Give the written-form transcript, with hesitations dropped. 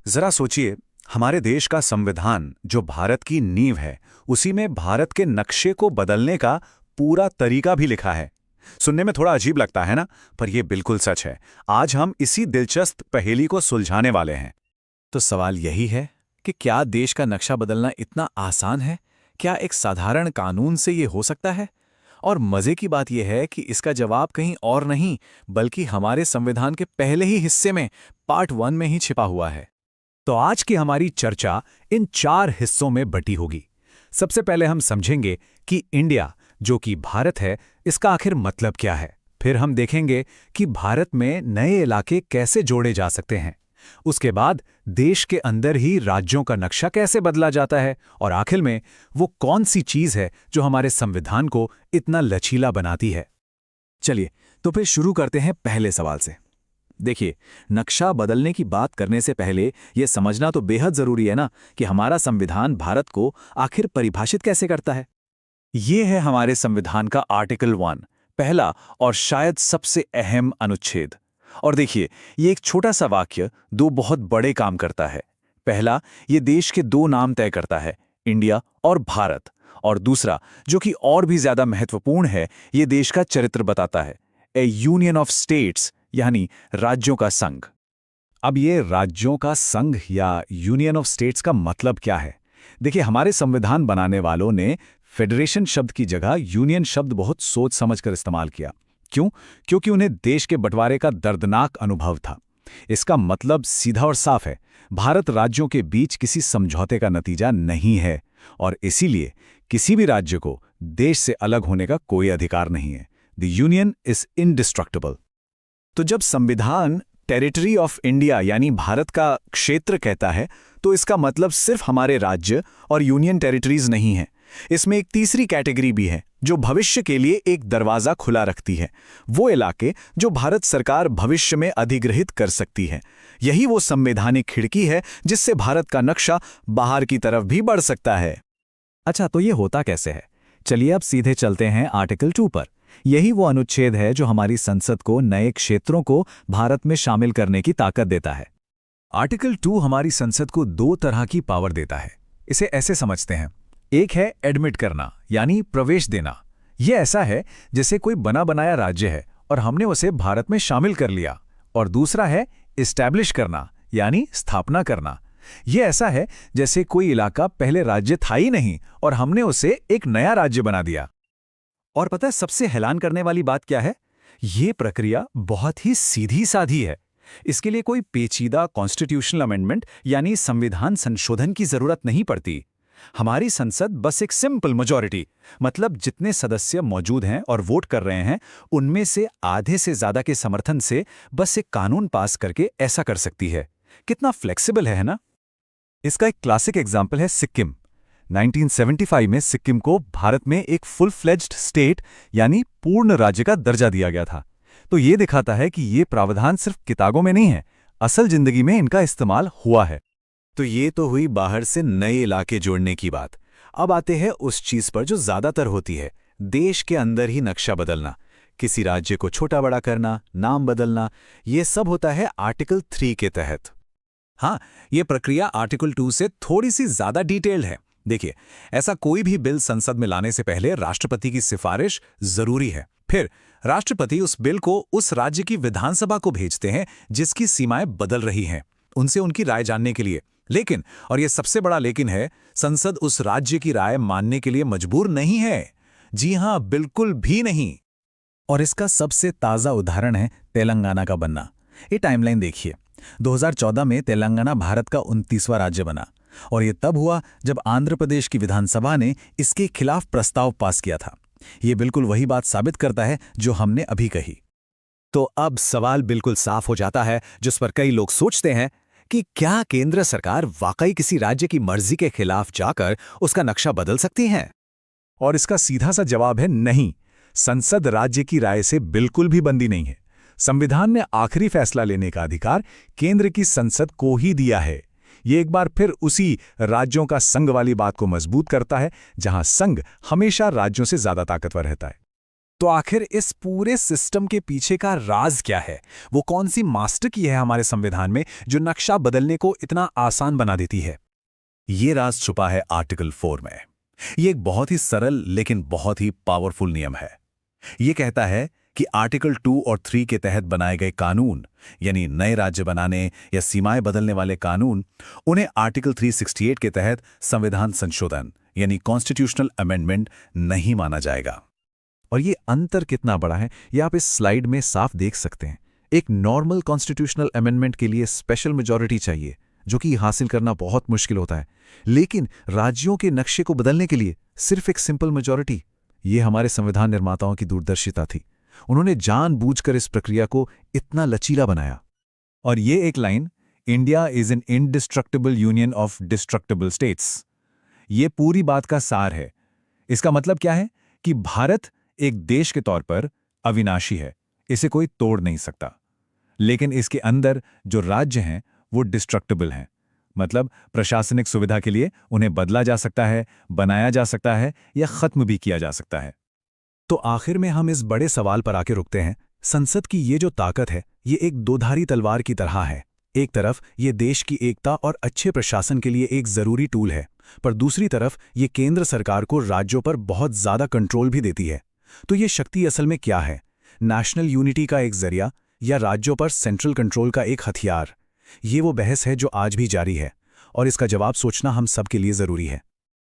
जरा सोचिए, हमारे देश का संविधान जो भारत की नींव है, उसी में भारत के नक्शे को बदलने का पूरा तरीका भी लिखा है। सुनने में थोड़ा अजीब लगता है ना, पर यह बिल्कुल सच है। आज हम इसी दिलचस्प पहेली को सुलझाने वाले हैं। तो सवाल यही है कि क्या देश का नक्शा बदलना इतना आसान है? क्या एक साधारण कानून से ये हो सकता है? और मजे की बात यह है कि इसका जवाब कहीं और नहीं, बल्कि हमारे संविधान के पहले ही हिस्से में, पार्ट 1 में ही छिपा हुआ है। तो आज की हमारी चर्चा इन 4 हिस्सों में बटी होगी। सबसे पहले हम समझेंगे कि इंडिया, जो कि भारत है, इसका आखिर मतलब क्या है। फिर हम देखेंगे कि भारत में नए इलाके कैसे जोड़े जा सकते हैं। उसके बाद देश के अंदर ही राज्यों का नक्शा कैसे बदला जाता है, और आखिर में वो कौन सी चीज है जो हमारे संविधान को इतना लचीला बनाती है। चलिए, तो फिर शुरू करते हैं पहले सवाल से। देखिए, नक्शा बदलने की बात करने से पहले यह समझना तो बेहद जरूरी है ना कि हमारा संविधान भारत को आखिर परिभाषित कैसे करता है। ये है हमारे संविधान का आर्टिकल 1, पहला और शायद सबसे अहम अनुच्छेद। और देखिए, ये एक छोटा सा वाक्य दो बहुत बड़े काम करता है। पहला, ये देश के दो नाम तय करता है, इंडिया और भारत। और दूसरा, जो कि और भी ज्यादा महत्वपूर्ण है, ये देश का चरित्र बताता है, ए यूनियन ऑफ स्टेट्स, यानी राज्यों का संघ। अब ये राज्यों का संघ या यूनियन ऑफ स्टेट्स का मतलब क्या है? देखिए, हमारे संविधान बनाने वालों ने फेडरेशन शब्द की जगह यूनियन शब्द बहुत सोच समझकर इस्तेमाल किया। क्यों? क्योंकि उन्हें देश के बंटवारे का दर्दनाक अनुभव था। इसका मतलब सीधा और साफ है, भारत राज्यों के बीच किसी समझौते का नतीजा नहीं है, और इसीलिए किसी भी राज्य को देश से अलग होने का कोई अधिकार नहीं है। The union is indestructible. तो जब संविधान टेरिटरी ऑफ इंडिया यानी भारत का क्षेत्र कहता है, तो इसका मतलब सिर्फ हमारे राज्य और यूनियन टेरिटरीज नहीं है। इसमें एक तीसरी कैटेगरी भी है जो भविष्य के लिए एक दरवाजा खुला रखती है, वो इलाके जो भारत सरकार भविष्य में अधिग्रहित कर सकती है। यही वो संवैधानिक खिड़की है जिससे भारत का नक्शा बाहर की तरफ भी बढ़ सकता है। अच्छा, तो ये होता कैसे है? चलिए अब सीधे चलते हैं आर्टिकल 2 पर। यही वो अनुच्छेद है जो हमारी संसद को नए क्षेत्रों को भारत में शामिल करने की ताकत देता है। आर्टिकल 2 हमारी संसद को दो तरह की पावर देता है। इसे ऐसे समझते हैं, एक है एडमिट करना यानी प्रवेश देना। यह ऐसा है जैसे कोई बना बनाया राज्य है और हमने उसे भारत में शामिल कर लिया। और दूसरा है इस्टेब्लिश करना यानी स्थापना करना। यह ऐसा है जैसे कोई इलाका पहले राज्य था ही नहीं और हमने उसे एक नया राज्य बना दिया। और पता है सबसे हैरान करने वाली बात क्या है? ये प्रक्रिया बहुत ही सीधी साधी है। इसके लिए कोई पेचीदा कॉन्स्टिट्यूशनल अमेंडमेंट यानी संविधान संशोधन की जरूरत नहीं पड़ती। हमारी संसद बस एक सिंपल मेजॉरिटी, मतलब जितने सदस्य मौजूद हैं और वोट कर रहे हैं, उनमें से आधे से ज्यादा के समर्थन से बस एक कानून पास करके ऐसा कर सकती है। कितना फ्लेक्सिबल है ना? इसका एक क्लासिक एग्जाम्पल है सिक्किम। 1975 में सिक्किम को भारत में एक फुल फ्लेज्ड स्टेट यानी पूर्ण राज्य का दर्जा दिया गया था। तो ये दिखाता है कि ये प्रावधान सिर्फ किताबों में नहीं है, असल जिंदगी में इनका इस्तेमाल हुआ है। तो ये तो हुई बाहर से नए इलाके जोड़ने की बात। अब आते हैं उस चीज पर जो ज्यादातर होती है, देश के अंदर ही नक्शा बदलना, किसी राज्य को छोटा बड़ा करना, नाम बदलना। ये सब होता है आर्टिकल 3 के तहत। हाँ, ये प्रक्रिया आर्टिकल 2 से थोड़ी सी ज्यादा डिटेल्ड है। देखिए, ऐसा कोई भी बिल संसद में लाने से पहले राष्ट्रपति की सिफारिश जरूरी है। फिर राष्ट्रपति उस बिल को उस राज्य की विधानसभा को भेजते हैं जिसकी सीमाएं बदल रही हैं, उनसे उनकी राय जानने के लिए। लेकिन, और यह सबसे बड़ा लेकिन है, संसद उस राज्य की राय मानने के लिए मजबूर नहीं है। जी हां, बिल्कुल भी नहीं। और इसका सबसे ताजा उदाहरण है तेलंगाना का बनना। ये टाइमलाइन देखिए, 2014 में तेलंगाना भारत का 29वां राज्य बना, और ये तब हुआ जब आंध्र प्रदेश की विधानसभा ने इसके खिलाफ प्रस्ताव पास किया था। ये बिल्कुल वही बात साबित करता है जो हमने अभी कही। तो अब सवाल बिल्कुल साफ हो जाता है, जिस पर कई लोग सोचते हैं कि क्या केंद्र सरकार वाकई किसी राज्य की मर्जी के खिलाफ जाकर उसका नक्शा बदल सकती है? और इसका सीधा सा जवाब है नहीं। संसद राज्य की राय से बिल्कुल भी बंदी नहीं है। संविधान ने आखिरी फैसला लेने का अधिकार केंद्र की संसद को ही दिया है। ये एक बार फिर उसी राज्यों का संघ वाली बात को मजबूत करता है, जहां संघ हमेशा राज्यों से ज्यादा ताकतवर रहता है। तो आखिर इस पूरे सिस्टम के पीछे का राज क्या है? वो कौन सी मास्टर की है हमारे संविधान में जो नक्शा बदलने को इतना आसान बना देती है? ये राज छुपा है आर्टिकल 4 में। ये एक बहुत ही सरल लेकिन बहुत ही पावरफुल नियम है। ये कहता है कि आर्टिकल 2 और 3 के तहत बनाए गए कानून, यानी नए राज्य बनाने या सीमाएं बदलने वाले कानून, उन्हें आर्टिकल 368 के तहत संविधान संशोधन यानी कॉन्स्टिट्यूशनल अमेंडमेंट नहीं माना जाएगा। और ये अंतर कितना बड़ा है ये आप इस स्लाइड में साफ देख सकते हैं। एक नॉर्मल कॉन्स्टिट्यूशनल अमेंडमेंट के लिए स्पेशल मेजॉरिटी चाहिए, जो कि हासिल करना बहुत मुश्किल होता है। लेकिन राज्यों के नक्शे को बदलने के लिए सिर्फ एक सिंपल मेजॉरिटी, ये हमारे संविधान निर्माताओं की दूरदर्शिता थी। उन्होंने जानबूझकर इस प्रक्रिया को इतना लचीला बनाया। और ये एक line, India is an indestructible union of destructible states, ये पूरी बात का सार है। इसका मतलब क्या है कि भारत एक देश के तौर पर अविनाशी है, इसे कोई तोड़ नहीं सकता। लेकिन इसके अंदर जो राज्य हैं वो डिस्ट्रक्टिबल हैं, मतलब प्रशासनिक सुविधा के लिए उन्हें बदला जा सकता है, बनाया जा सकता है या खत्म भी किया जा सकता है। तो आखिर में हम इस बड़े सवाल पर आके रुकते हैं, संसद की ये जो ताकत है ये एक दोधारी तलवार की तरह है। एक तरफ ये देश की एकता और अच्छे प्रशासन के लिए एक जरूरी टूल है, पर दूसरी तरफ ये केंद्र सरकार को राज्यों पर बहुत ज्यादा कंट्रोल भी देती है। तो ये शक्ति असल में क्या है? नेशनल यूनिटी का एक जरिया या राज्यों पर सेंट्रल कंट्रोल का एक हथियार? ये वो बहस है जो आज भी जारी है, और इसका जवाब सोचना हम सब के लिए जरूरी है।